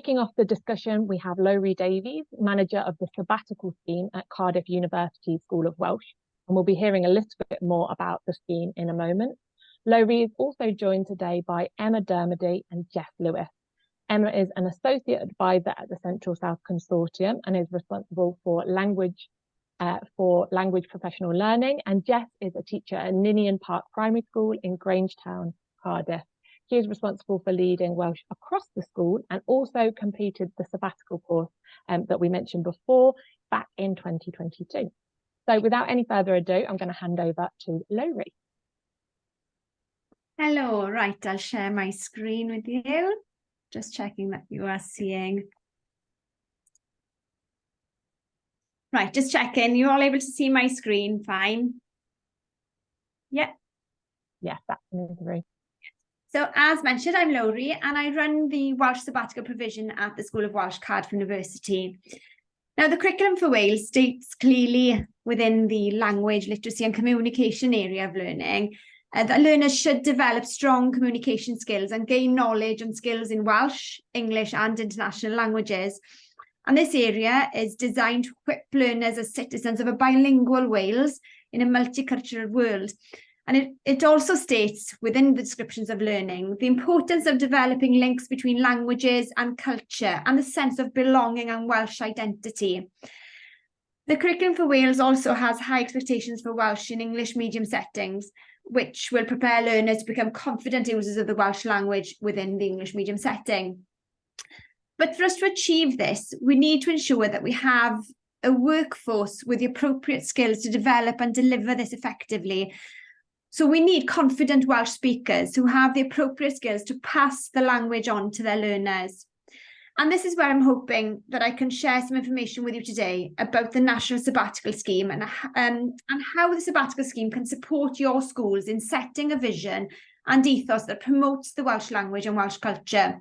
kicking off the discussion, we have Lowry Davies, manager of the sabbatical scheme at Cardiff University School of Welsh, and we'll be hearing a little bit more about the scheme in a moment. Lowry is also joined today by Emma Dermody and Jeff Lewis. Emma is an associate advisor at the Central South Consortium and is responsible for language professional learning, and Jeff is a teacher at Ninian Park Primary School in Grangetown, Cardiff. She is responsible for leading Welsh across the school and also completed the sabbatical course that we mentioned before back in 2022. So without any further ado, I'm going to hand over to Lowry. Hello, right, I'll share my screen with you. Just checking that you are seeing. Right, just checking. You're all able to see my screen, fine? Yeah. Yes, that's through. So as mentioned, I'm Lowry and I run the Welsh sabbatical provision at the School of Welsh, Cardiff University. Now, the curriculum for Wales states clearly within the language, literacy and communication area of learning that learners should develop strong communication skills and gain knowledge and skills in Welsh, English and international languages. And this area is designed to equip learners as citizens of a bilingual Wales in a multicultural world. And it also states within the descriptions of learning the importance of developing links between languages and culture and the sense of belonging and Welsh identity. The curriculum for Wales also has high expectations for Welsh in English medium settings, which will prepare learners to become confident users of the Welsh language within the English medium setting. But for us to achieve this, we need to ensure that we have a workforce with the appropriate skills to develop and deliver this effectively. So we need confident Welsh speakers who have the appropriate skills to pass the language on to their learners. And this is where I'm hoping that I can share some information with you today about the National Sabbatical Scheme and how the sabbatical scheme can support your schools in setting a vision and ethos that promotes the Welsh language and Welsh culture.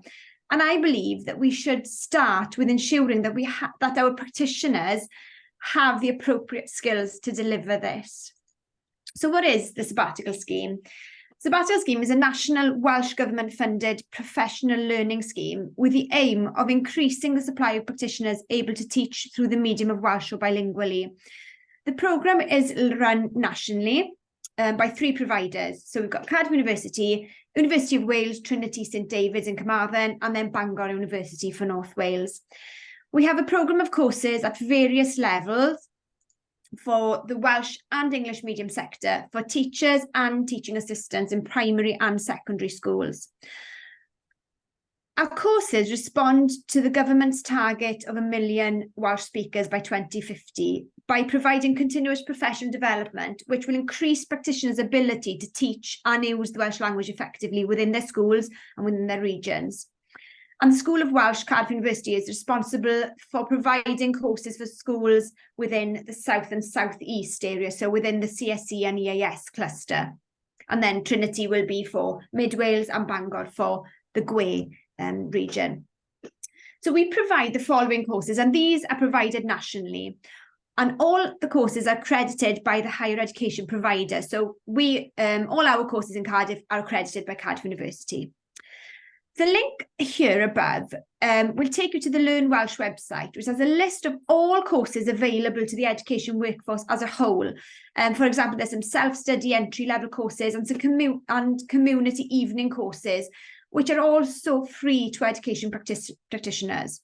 And I believe that we should start with ensuring that that our practitioners have the appropriate skills to deliver this. So what is the sabbatical scheme? Sabbatical scheme is a national Welsh government funded professional learning scheme with the aim of increasing the supply of practitioners able to teach through the medium of Welsh or bilingually. The programme is run nationally by 3 providers. So we've got Cardiff University, University of Wales, Trinity St David's in Carmarthen, and then Bangor University for North Wales. We have a programme of courses at various levels for the Welsh and English medium sector for teachers and teaching assistants in primary and secondary schools. Our courses respond to the government's target of 1 million Welsh speakers by 2050 by providing continuous professional development, which will increase practitioners' ability to teach and use the Welsh language effectively within their schools and within their regions. And the School of Welsh, Cardiff University, is responsible for providing courses for schools within the South and South East area, so within the CSE and EAS cluster. And then Trinity will be for Mid Wales and Bangor for the GWE region. So we provide the following courses, and these are provided nationally. And all the courses are accredited by the higher education provider. So all our courses in Cardiff are accredited by Cardiff University. The link here above will take you to the Learn Welsh website, which has a list of all courses available to the education workforce as a whole. For example, there's some self-study entry-level courses and some community evening courses, which are also free to education practitioners.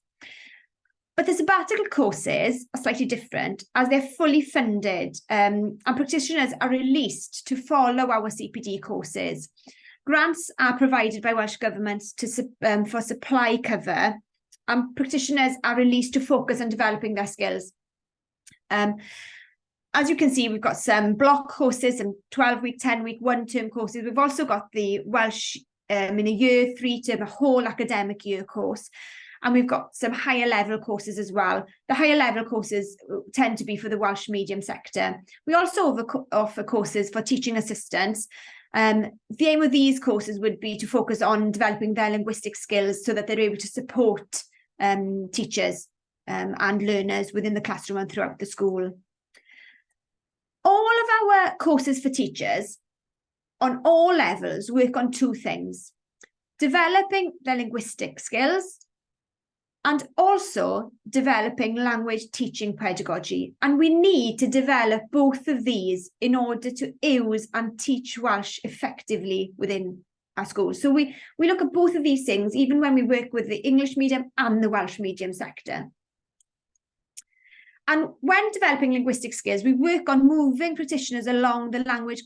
But the sabbatical courses are slightly different as they're fully funded and practitioners are released to follow our CPD courses. Grants are provided by Welsh Government for supply cover, and practitioners are released to focus on developing their skills. As you can see, we've got some block courses, some 12-week, 10-week, one-term courses. We've also got the Welsh in a year, 3-term, a whole academic year course. And we've got some higher level courses as well. The higher level courses tend to be for the Welsh medium sector. We also offer courses for teaching assistants. The aim of these courses would be to focus on developing their linguistic skills so that they're able to support teachers and learners within the classroom and throughout the school. All of our courses for teachers on all levels work on 2 things: developing their linguistic skills and also developing language teaching pedagogy. And we need to develop both of these in order to use and teach Welsh effectively within our schools. So we look at both of these things, even when we work with the English medium and the Welsh medium sector. And when developing linguistic skills, we work on moving practitioners along the language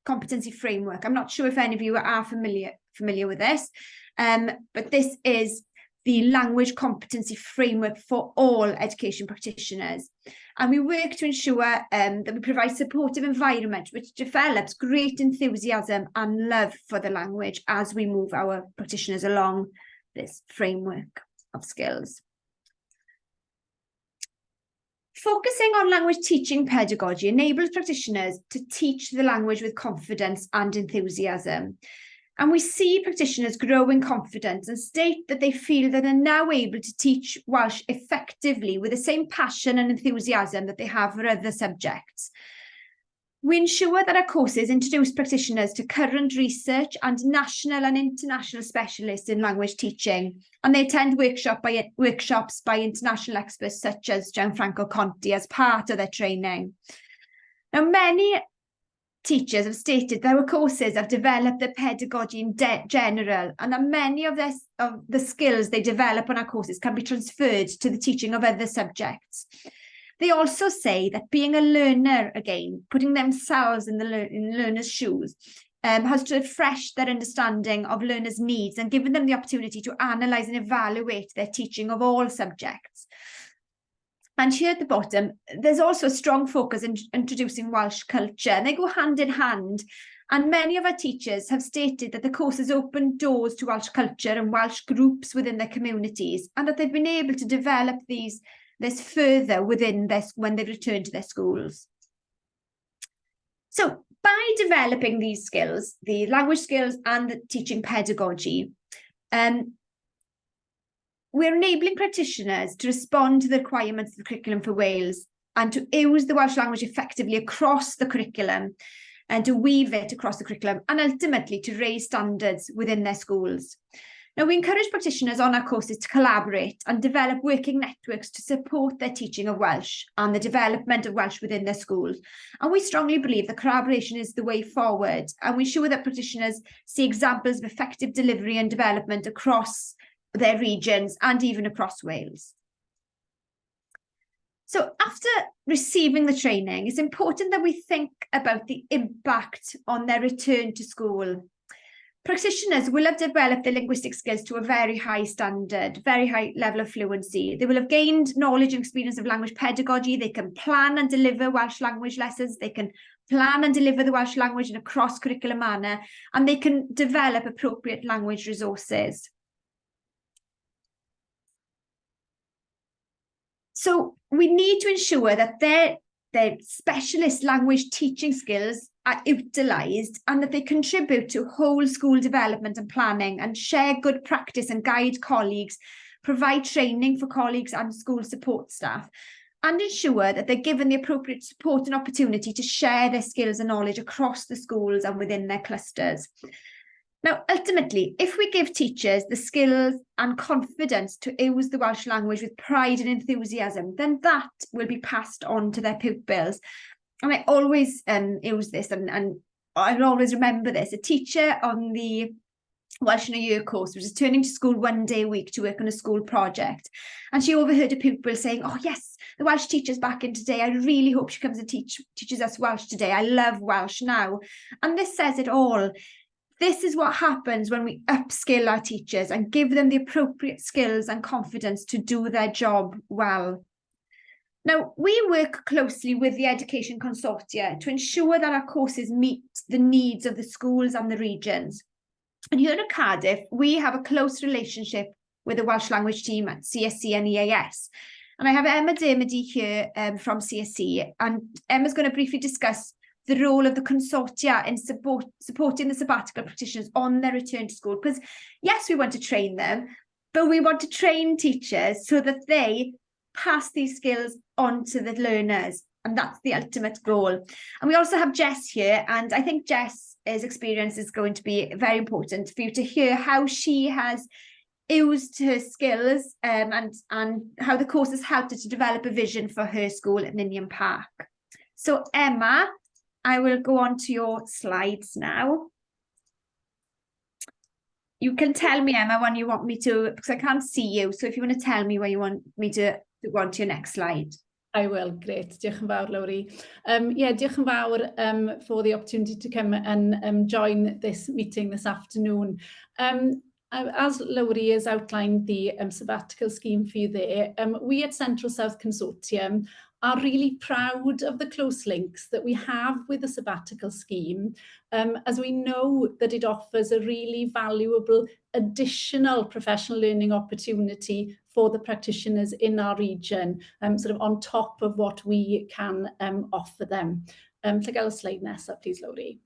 competency framework. I'm not sure if any of you are familiar with this, but this is the language competency framework for all education practitioners. And we work to ensure that we provide supportive environment which develops great enthusiasm and love for the language as we move our practitioners along this framework of skills. Focusing on language teaching pedagogy enables practitioners to teach the language with confidence and enthusiasm. And we see practitioners grow in confidence and state that they feel that they're now able to teach Welsh effectively with the same passion and enthusiasm that they have for other subjects. We ensure that our courses introduce practitioners to current research and national and international specialists in language teaching, and they attend workshops by international experts such as Gianfranco Conti as part of their training. Now, many teachers have stated that our courses have developed the pedagogy in general, and that many of the skills they develop on our courses can be transferred to the teaching of other subjects. They also say that being a learner, again, putting themselves in learner's shoes, has to refresh their understanding of learners' needs and given them the opportunity to analyse and evaluate their teaching of all subjects. And here at the bottom, there's also a strong focus in introducing Welsh culture, and they go hand in hand. And many of our teachers have stated that the courses open doors to Welsh culture and Welsh groups within their communities, and that they've been able to develop this further within this when they return to their schools. So by developing these skills, the language skills and the teaching pedagogy, we're enabling practitioners to respond to the requirements of the curriculum for Wales and to use the Welsh language effectively across the curriculum and to weave it across the curriculum and ultimately to raise standards within their schools. Now, we encourage practitioners on our courses to collaborate and develop working networks to support their teaching of Welsh and the development of Welsh within their schools. And we strongly believe that collaboration is the way forward, and we ensure that practitioners see examples of effective delivery and development across their regions and even across Wales. So after receiving the training, it's important that we think about the impact on their return to school. Practitioners will have developed their linguistic skills to a very high standard, very high level of fluency. They will have gained knowledge and experience of language pedagogy. They can plan and deliver Welsh language lessons. They can plan and deliver the Welsh language in a cross-curricular manner, and they can develop appropriate language resources. So we need to ensure that their specialist language teaching skills are utilised and that they contribute to whole school development and planning and share good practice and guide colleagues, provide training for colleagues and school support staff, and ensure that they're given the appropriate support and opportunity to share their skills and knowledge across the schools and within their clusters. Now, ultimately, if we give teachers the skills and confidence to use the Welsh language with pride and enthusiasm, then that will be passed on to their pupils. And I always use this, and I'll always remember this. A teacher on the Welsh in a Year course was returning to school one day a week to work on a school project. And she overheard a pupil saying, "Oh yes, the Welsh teacher's back in today. I really hope she comes and teaches us Welsh today. I love Welsh now." And this says it all. This is what happens when we upskill our teachers and give them the appropriate skills and confidence to do their job well. Now, we work closely with the Education Consortia to ensure that our courses meet the needs of the schools and the regions. And here at Cardiff, we have a close relationship with the Welsh language team at CSC and EAS. And I have Emma Dermody here from CSC, and Emma's going to briefly discuss the role of the consortia in supporting the sabbatical practitioners on their return to school. Because yes, we want to train them, but we want to train teachers so that they pass these skills on to the learners. And that's the ultimate goal. And we also have Jess here. And I think Jess's experience is going to be very important for you to hear how she has used her skills and how the course has helped her to develop a vision for her school at Ninian Park. So Emma, I will go on to your slides now. You can tell me, Emma, when you want me to, because I can't see you. So if you want to tell me where you want me to go on to your next slide. I will, great. Diolch yn fawr, Lowri. Diolch yn fawr for the opportunity to come and join this meeting this afternoon. As Lowri has outlined the sabbatical scheme for you there, we at Central South Consortium are really proud of the close links that we have with the sabbatical scheme, as we know that it offers a really valuable additional professional learning opportunity for the practitioners in our region, sort of on top of what we can offer them. Lle gael y slide nesaf, please, Lowri.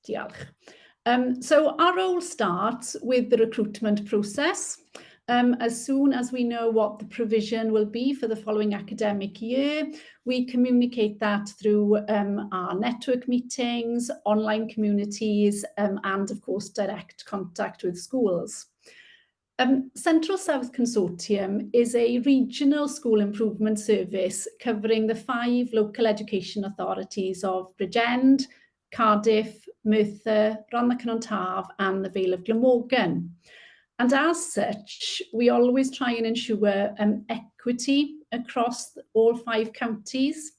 Diolch. So our role starts with the recruitment process. As soon as we know what the provision will be for the following academic year, we communicate that through our network meetings, online communities, and of course direct contact with schools. Central South Consortium is a regional school improvement service covering the 5 local education authorities of Bridgend, Cardiff, Merthyr, Rhondda-Cynon-Taf and the Vale of Glamorgan. And as such, we always try and ensure equity across all 5 counties.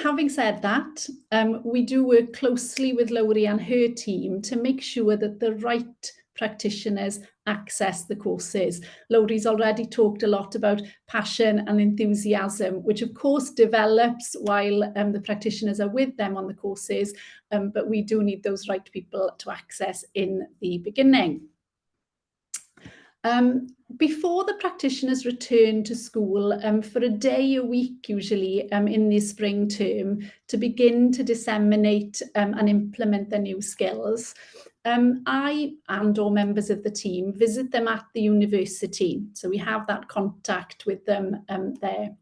Having said that, we do work closely with Lowri and her team to make sure that the right practitioners access the courses. Lowri's already talked a lot about passion and enthusiasm, which of course develops while the practitioners are with them on the courses, but we do need those right people to access in the beginning. Before the practitioners return to school for a day a week, usually in the spring term, to begin to disseminate and implement their new skills, I and/or members of the team visit them at the university. So we have that contact with them there.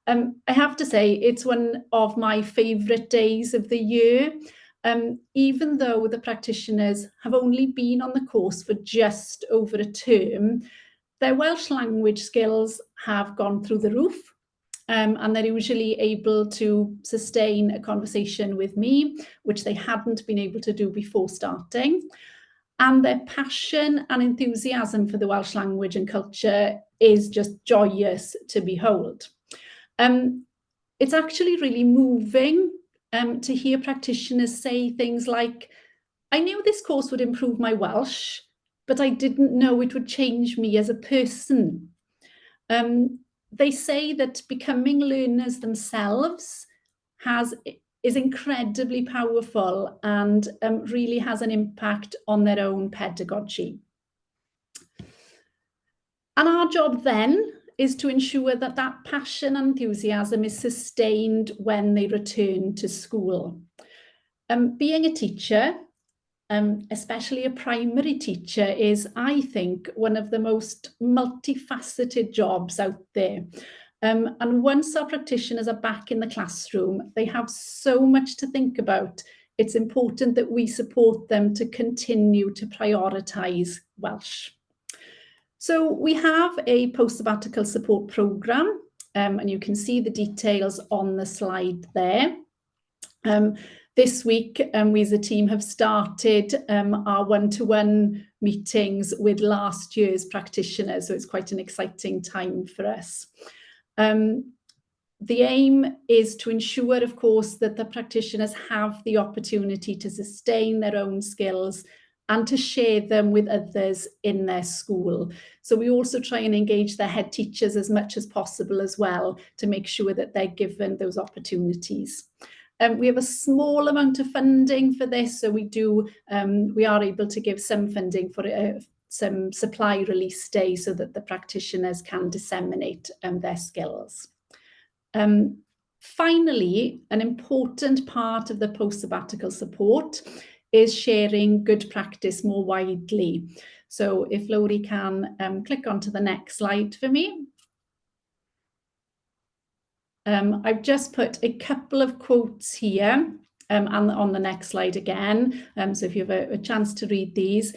I have to say, it's one of my favourite days of the year. Even though the practitioners have only been on the course for just over a term, their Welsh language skills have gone through the roof, and they're usually able to sustain a conversation with me, which they hadn't been able to do before starting. And their passion and enthusiasm for the Welsh language and culture is just joyous to behold. It's actually really moving to hear practitioners say things like, I knew this course would improve my Welsh, but I didn't know it would change me as a person. They say that becoming learners themselves is incredibly powerful and really has an impact on their own pedagogy. And our job then is to ensure that that passion and enthusiasm is sustained when they return to school. Being a teacher, especially a primary teacher, is, I think, one of the most multifaceted jobs out there. And once our practitioners are back in the classroom, they have so much to think about. It's important that we support them to continue to prioritise Welsh. So we have a post-sabbatical support programme, and you can see the details on the slide there. This week, we as a team have started our one-to-one meetings with last year's practitioners, so it's quite an exciting time for us. The aim is to ensure, of course, that the practitioners have the opportunity to sustain their own skills and to share them with others in their school. So we also try and engage their head teachers as much as possible as well to make sure that they're given those opportunities. We have a small amount of funding for this, so we are able to give some funding for some supply release days so that the practitioners can disseminate their skills. Finally, an important part of the post-sabbatical support is sharing good practice more widely. So if Lowri can click onto the next slide for me. I've just put a couple of quotes here and on the next slide again. So if you have a chance to read these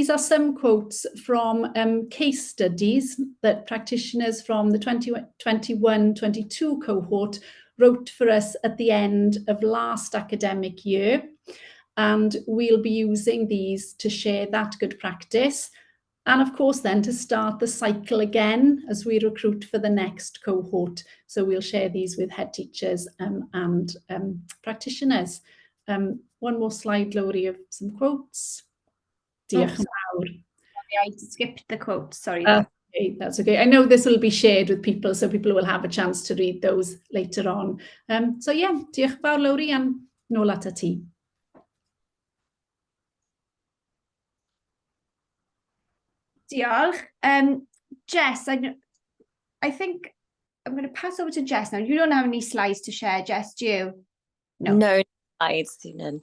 are some quotes from case studies that practitioners from the 2021-22 cohort wrote for us at the end of last academic year. And we'll be using these to share that good practice. And of course, then to start the cycle again as we recruit for the next cohort. So we'll share these with head teachers and practitioners. One more slide, Laurie, of some quotes. Diolch yn fawr. I skipped the quote, sorry. Okay, that's okay. I know this will be shared with people, so people will have a chance to read those later on. So yeah, diolch yn fawr, Laurie, and nôl at ti. Diolch. Jess, I think I'm going to pass over to Jess now. You don't have any slides to share, Jess, do you? No slides, Sunan.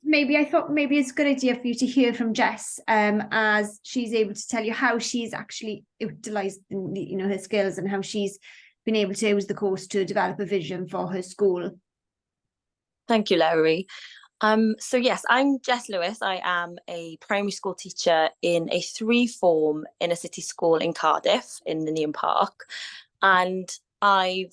Maybe I thought maybe it's a good idea for you to hear from Jess as she's able to tell you how she's actually utilised her skills and how she's been able to use the course to develop a vision for her school. Thank you, Laurie. So yes, I'm Jess Lewis. I am a primary school teacher in a 3-form inner city school in Cardiff in Ninian Park, and I'm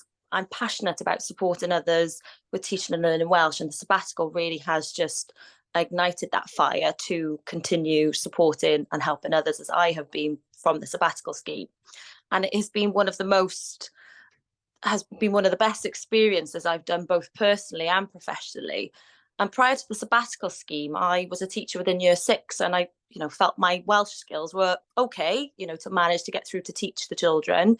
passionate about supporting others with teaching and learning Welsh, and the sabbatical really has just ignited that fire to continue supporting and helping others as I have been from the sabbatical scheme. And it has been one of the best experiences I've done both personally and professionally. And prior to the sabbatical scheme, I was a teacher within year 6, and I felt my Welsh skills were okay, to manage to get through to teach the children.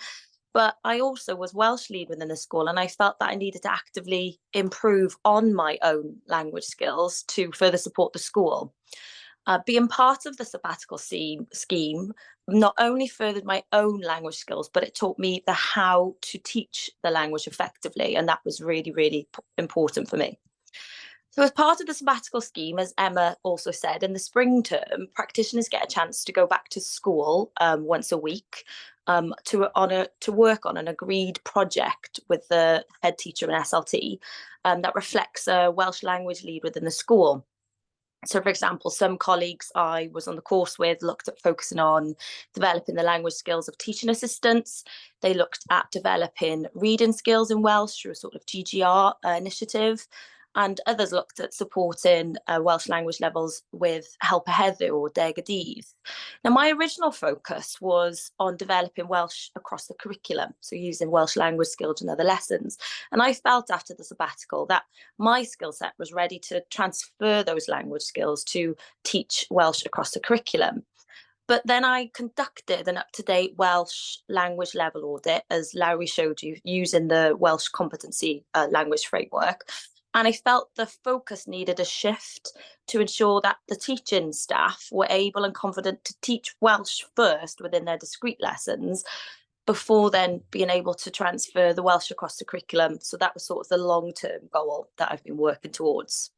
But I also was Welsh lead within the school, and I felt that I needed to actively improve on my own language skills to further support the school. Being part of the sabbatical scheme not only furthered my own language skills, but it taught me the how to teach the language effectively, and that was really, really important for me. So as part of the sabbatical scheme, as Emma also said, in the spring term, practitioners get a chance to go back to school once a week to work on an agreed project with the head teacher and SLT that reflects a Welsh language lead within the school. So, for example, some colleagues I was on the course with looked at focusing on developing the language skills of teaching assistants. They looked at developing reading skills in Welsh through a sort of GGR initiative. And others looked at supporting Welsh language levels with Help a Heddiw or Deg y Dydd. Now, my original focus was on developing Welsh across the curriculum, so using Welsh language skills in other lessons. And I felt after the sabbatical that my skill set was ready to transfer those language skills to teach Welsh across the curriculum. But then I conducted an up-to-date Welsh language level audit, as Laurie showed you, using the Welsh competency language framework. And I felt the focus needed a shift to ensure that the teaching staff were able and confident to teach Welsh first within their discrete lessons before then being able to transfer the Welsh across the curriculum. So that was sort of the long-term goal that I've been working towards.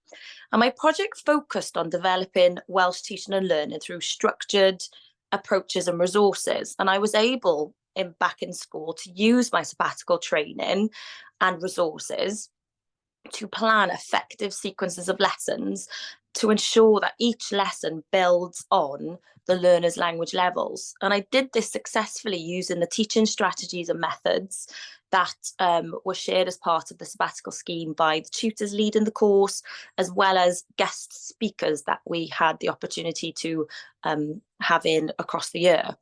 And my project focused on developing Welsh teaching and learning through structured approaches and resources. And I was able, back in school, to use my sabbatical training and resources to plan effective sequences of lessons to ensure that each lesson builds on the learner's language levels. And I did this successfully using the teaching strategies and methods that were shared as part of the sabbatical scheme by the tutors leading the course, as well as guest speakers that we had the opportunity to have in across the year.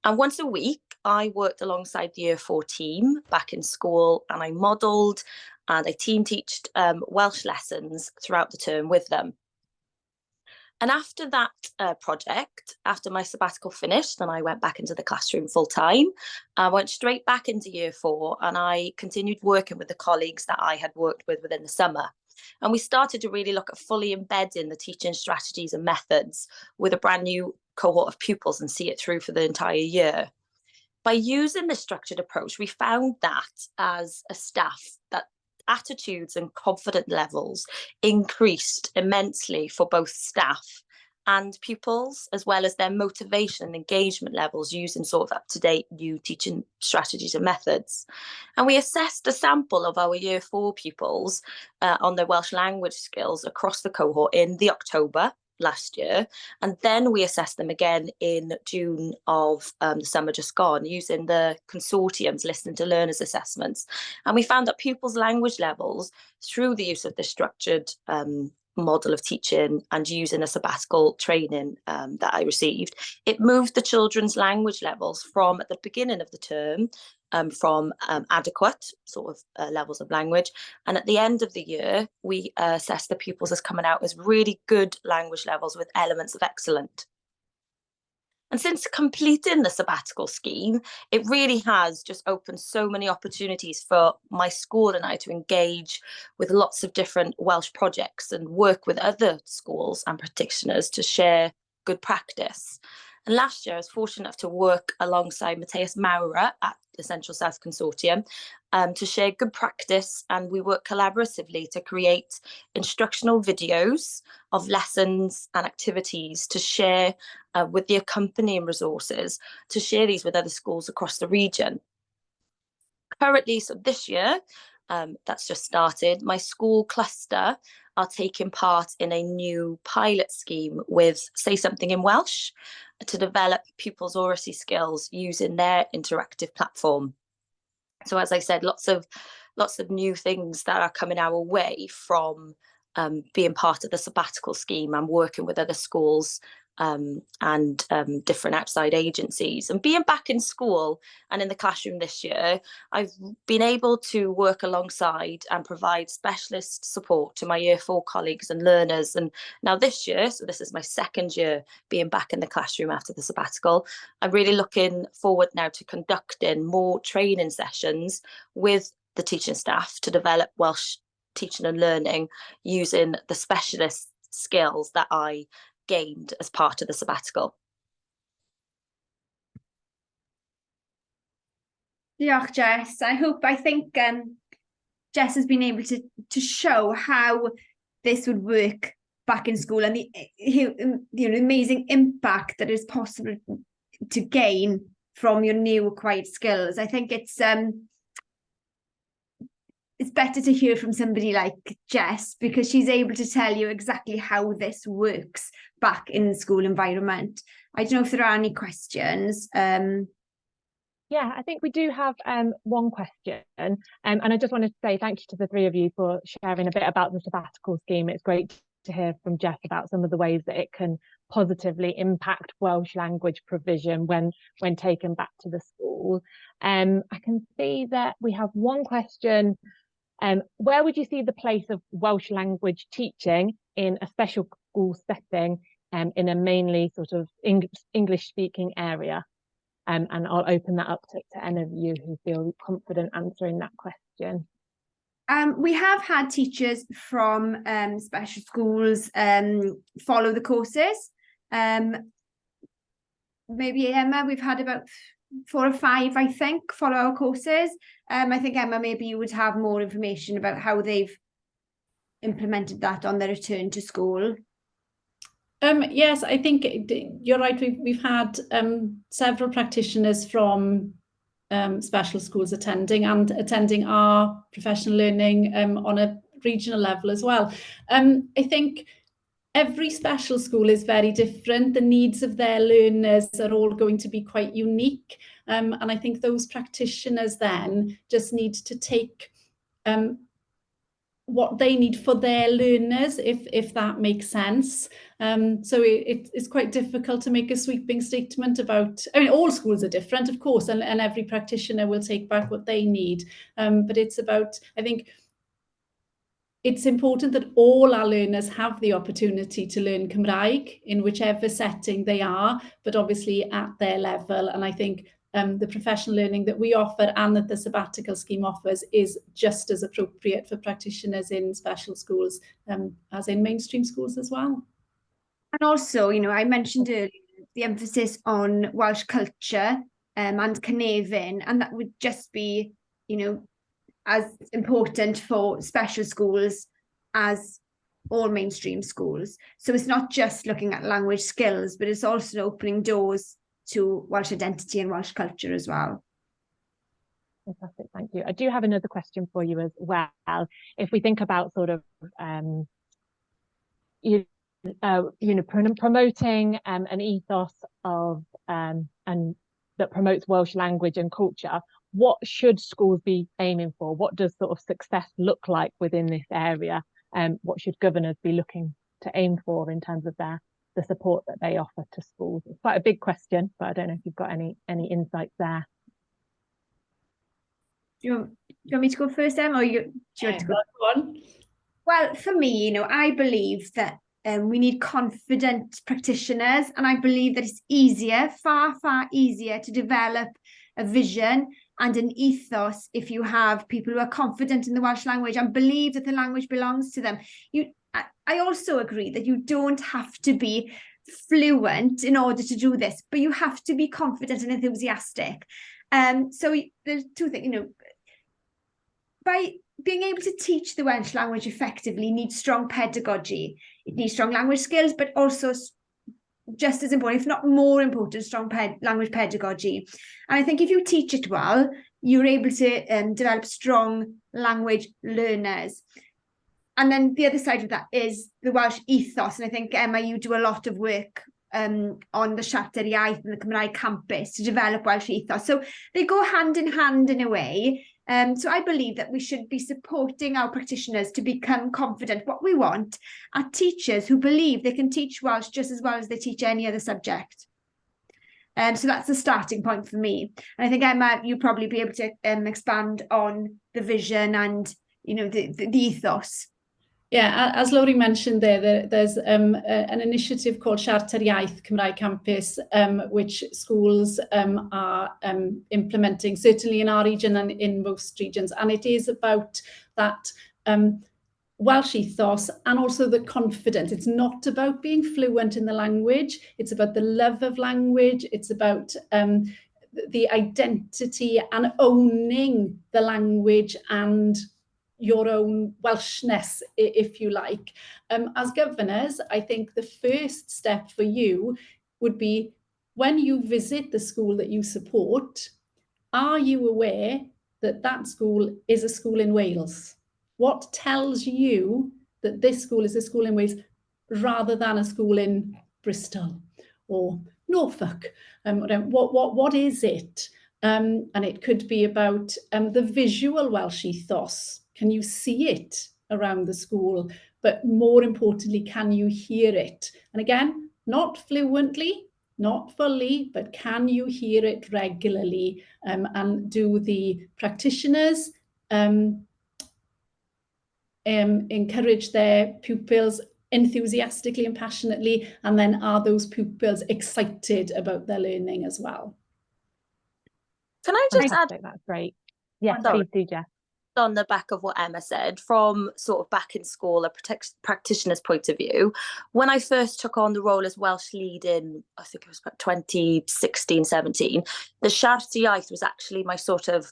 And once a week, I worked alongside the Year 4 team back in school, and I modelled and I team teached Welsh lessons throughout the term with them. And after that project, after my sabbatical finished and I went back into the classroom full time, I went straight back into Year 4 and I continued working with the colleagues that I had worked with within the summer. And we started to really look at fully embedding the teaching strategies and methods with a brand new cohort of pupils and see it through for the entire year. By using this structured approach, we found that as a staff, that attitudes and confidence levels increased immensely for both staff and pupils, as well as their motivation and engagement levels using sort of up-to-date new teaching strategies and methods. And we assessed a sample of our Year 4 pupils on their Welsh language skills across the cohort in the October last year, and then we assessed them again in June of the summer just gone, using the consortium's listening to learners assessments. And we found that pupils' language levels, through the use of the structured model of teaching and using a sabbatical training that I received, it moved the children's language levels from at the beginning of the term from adequate sort of levels of language, and at the end of the year we assessed the pupils as coming out as really good language levels with elements of excellent. And since completing the sabbatical scheme, it really has just opened so many opportunities for my school and I to engage with lots of different Welsh projects and work with other schools and practitioners to share good practice. And last year I was fortunate enough to work alongside Matthias Maurer at the Central South Consortium to share good practice, and we work collaboratively to create instructional videos of lessons and activities to share with the accompanying resources, to share these with other schools across the region. Currently, so this year, that's just started, my school cluster are taking part in a new pilot scheme with Say Something in Welsh to develop pupils' oracy skills using their interactive platform. So as I said, lots of new things that are coming our way from being part of the sabbatical scheme and working with other schools and different outside agencies. And being back in school and in the classroom this year, I've been able to work alongside and provide specialist support to my Year 4 colleagues and learners. And now this year, so this is my second year being back in the classroom after the sabbatical, I'm really looking forward now to conducting more training sessions with the teaching staff to develop Welsh teaching and learning using the specialist skills that I gained as part of the sabbatical. Diolch, Jess. I think Jess has been able to show how this would work back in school, and the amazing impact that is possible to gain from your new acquired skills. I think it's better to hear from somebody like Jess, because she's able to tell you exactly how this works back in the school environment. I don't know if there are any questions. Yeah, I think we do have one question, and I just wanted to say thank you to the three of you for sharing a bit about the sabbatical scheme. It's great to hear from Jess about some of the ways that it can positively impact Welsh language provision when taken back to the school. I can see that we have one question. Where would you see the place of Welsh language teaching in a special school setting in a mainly sort of English-speaking area? And I'll open that up to any of you who feel confident answering that question. We have had teachers from special schools follow the courses. Maybe Emma, we've had about 4 or 5, I think, follow our courses. I think, Emma, maybe you would have more information about how they've implemented that on their return to school. Yes, I think you're right. We've had several practitioners from special schools attending our professional learning on a regional level as well. I think every special school is very different. The needs of their learners are all going to be quite unique. And I think those practitioners then just need to take what they need for their learners, if that makes sense. So it's quite difficult to make a sweeping statement about, I mean, all schools are different, of course, and every practitioner will take back what they need. But it's about, I think, it's important that all our learners have the opportunity to learn Cymraeg in whichever setting they are, but obviously at their level. And I think the professional learning that we offer and that the sabbatical scheme offers is just as appropriate for practitioners in special schools as in mainstream schools as well. And also, I mentioned earlier the emphasis on Welsh culture and Cynefin, and that would just be, as important for special schools as all mainstream schools. So it's not just looking at language skills, but it's also opening doors to Welsh identity and Welsh culture as well. Fantastic, thank you. I do have another question for you as well. If we think about sort of promoting an ethos of and that promotes Welsh language and culture, what should schools be aiming for? What does sort of success look like within this area? What should governors be looking to aim for in terms of the support that they offer to schools? It's quite a big question, but I don't know if you've got any insights there. Do you want me to go first, Em, or do you want to go on? Well, for me, I believe that we need confident practitioners, and I believe that it's easier, far easier to develop a vision and an ethos if you have people who are confident in the Welsh language and believe that the language belongs to them. I also agree that you don't have to be fluent in order to do this, but you have to be confident and enthusiastic. So there's two things, by being able to teach the Welsh language effectively needs strong pedagogy. It needs strong language skills, but also, just as important, if not more important, strong language pedagogy. And I think if you teach it well, you're able to develop strong language learners. And then the other side of that is the Welsh ethos. And I think, Emma, you do a lot of work on the Siarter Iaith and the Cymraeg campus to develop Welsh ethos. So they go hand in hand in a way. So I believe that we should be supporting our practitioners to become confident. What we want are teachers who believe they can teach Welsh just as well as they teach any other subject. So that's the starting point for me. And I think, Emma, you'll probably be able to expand on the vision and, the ethos. Yeah, as Laurie mentioned there's an initiative called Siarter Iaith Cymraeg Campus, which schools are implementing, certainly in our region and in most regions. And it is about that Welsh ethos and also the confidence. It's not about being fluent in the language. It's about the love of language. It's about the identity and owning the language and your own Welshness, if you like. As governors, I think the first step for you would be, when you visit the school that you support, are you aware that that school is a school in Wales? What tells you that this school is a school in Wales rather than a school in Bristol or Norfolk? What is it? And it could be about the visual Welsh ethos. Can you see it around the school? But more importantly, can you hear it? And again, not fluently, not fully, but can you hear it regularly? And do the practitioners encourage their pupils enthusiastically and passionately? And then are those pupils excited about their learning as well? Can I just add? That's great. Yeah, Sorry. please do, Jess. On the back of what Emma said, from sort of back in school, a practitioner's point of view, when I first took on the role as Welsh lead in, I think it was about 2016, 17, the Siarter Iaith was actually my sort of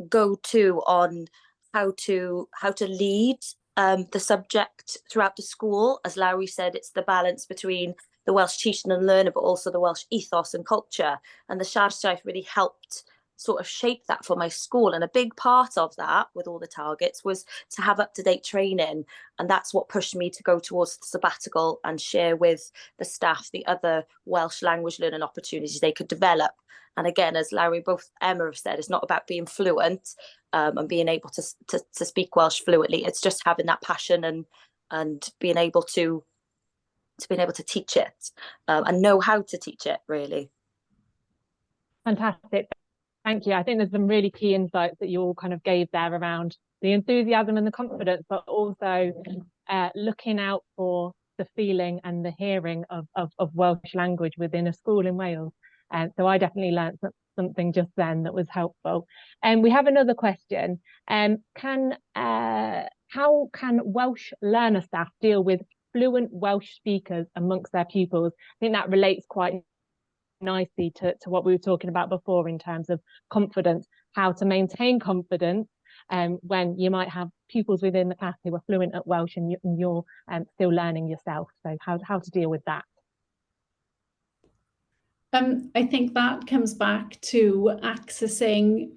go-to on how to lead the subject throughout the school. As Lowry said, it's the balance between the Welsh teaching and learner, but also the Welsh ethos and culture. And the Siarter Iaith really helped sort of shape that for my school. And a big part of that, with all the targets, was to have up-to-date training. And that's what pushed me to go towards the sabbatical and share with the staff the other Welsh language learning opportunities they could develop. And again, as Larry, both Emma have said, it's not about being fluent and being able to speak Welsh fluently. It's just having that passion and being able to teach it and know how to teach it, really. Fantastic. Thank you. I think there's some really key insights that you all kind of gave there around the enthusiasm and the confidence, but also looking out for the feeling and the hearing of Welsh language within a school in Wales. So I definitely learned something just then that was helpful. And we have another question. How can Welsh learner staff deal with fluent Welsh speakers amongst their pupils? I think that relates quite nicely to what we were talking about before in terms of confidence, how to maintain confidence when you might have pupils within the class who are fluent at Welsh and you're still learning yourself. So how to deal with that? I think that comes back to accessing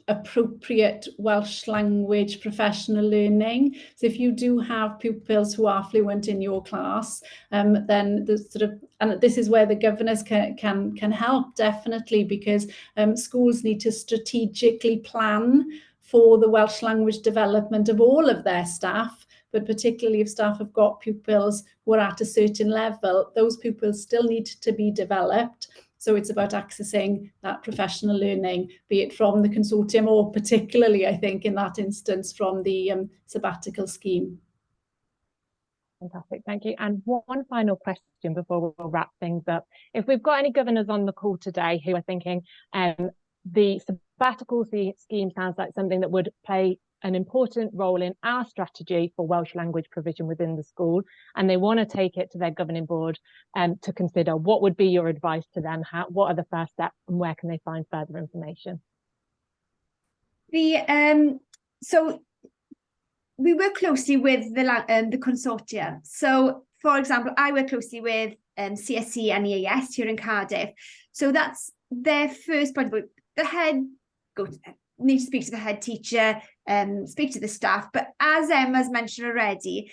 appropriate Welsh language professional learning. So if you do have pupils who are fluent in your class, then the sort of, and this is where the governors can help definitely, because schools need to strategically plan for the Welsh language development of all of their staff, but particularly if staff have got pupils who are at a certain level, those pupils still need to be developed. So it's about accessing that professional learning, be it from the consortium or particularly, I think, in that instance, from the sabbatical scheme. Fantastic, thank you. And one final question before we'll wrap things up. If we've got any governors on the call today who are thinking the sabbatical scheme sounds like something that would play an important role in our strategy for Welsh language provision within the school, and they want to take it to their governing board to consider, what would be your advice to them? What are the first steps, and where can they find further information? So we work closely with the consortia. So, for example, I work closely with CSE and EAS here in Cardiff. So that's their first point of view. The head need to speak to the head teacher, speak to the staff. But as Emma's mentioned already,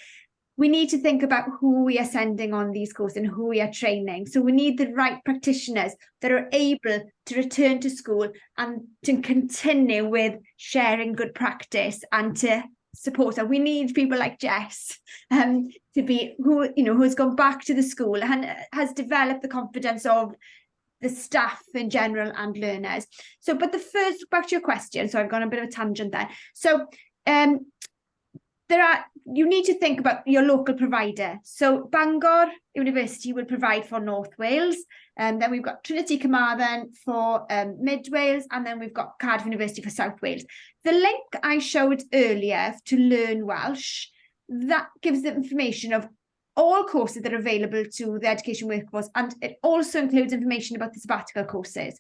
we need to think about who we are sending on these courses and who we are training. So we need the right practitioners that are able to return to school and to continue with sharing good practice and to support her. We need people like Jess to be who has gone back to the school and has developed the confidence of the staff in general and learners. So, but the first, back to your question, so I've gone a bit of a tangent there. So you need to think about your local provider. So Bangor University will provide for North Wales, and then we've got Trinity Carmarthen for Mid Wales, and then we've got Cardiff University for South Wales. The link I showed earlier to Learn Welsh, that gives the information of all courses that are available to the education workforce, and it also includes information about the sabbatical courses.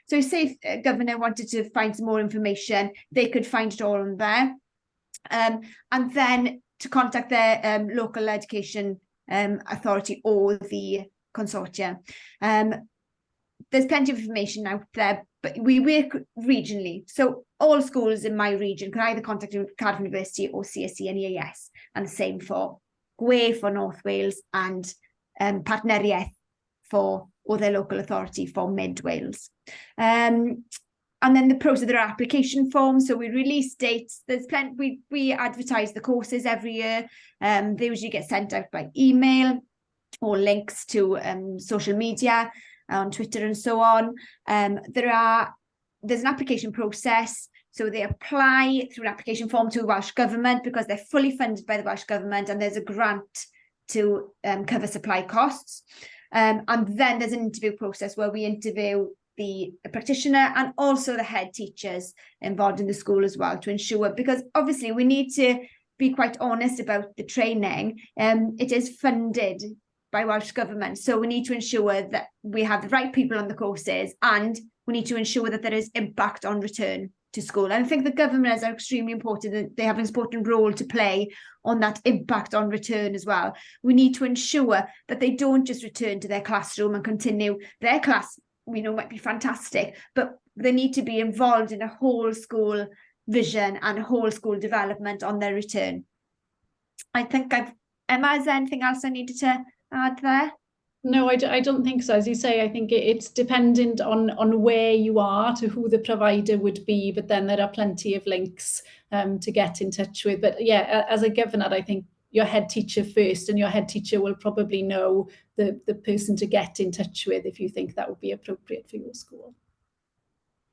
So say if a governor wanted to find some more information, they could find it all on there. And then to contact their local education authority or the consortia. There's plenty of information out there, but we work regionally. So all schools in my region can either contact Cardiff University or CSE and EAS, and the same for Gwe for North Wales and Partneriaeth for, or their local authority for Mid Wales. And then the process, there are application forms. So we release dates. There's plenty. We advertise the courses every year. They usually get sent out by email or links to social media on Twitter and so on. There's an application process. So they apply through an application form to the Welsh Government because they're fully funded by the Welsh Government, and there's a grant to cover supply costs. And then there's an interview process where we interview the practitioner and also the head teachers involved in the school as well, to ensure, because obviously we need to be quite honest about the training. It is funded by Welsh Government, so we need to ensure that we have the right people on the courses, and we need to ensure that there is impact on return to school. And I think the governors are extremely important. They have an important role to play on that impact on return as well. We need to ensure that they don't just return to their classroom and continue their class. We know might be fantastic, but they need to be involved in a whole school vision and whole school development on their return. I think Emma, is there anything else I needed to add there? No, I don't think so. As you say, I think it's dependent on where you are, to who the provider would be, but then there are plenty of links to get in touch with. But yeah, as a governor, I think your head teacher first, and your head teacher will probably know the person to get in touch with if you think that would be appropriate for your school.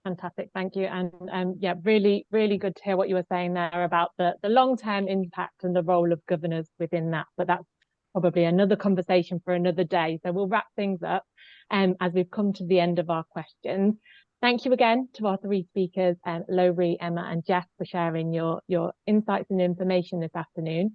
Fantastic, thank you. And yeah, really, really good to hear what you were saying there about the long-term impact and the role of governors within that. But that's probably another conversation for another day. So we'll wrap things up as we've come to the end of our questions. Thank you again to our three speakers, Lowri, Emma and Jess, for sharing your insights and information this afternoon.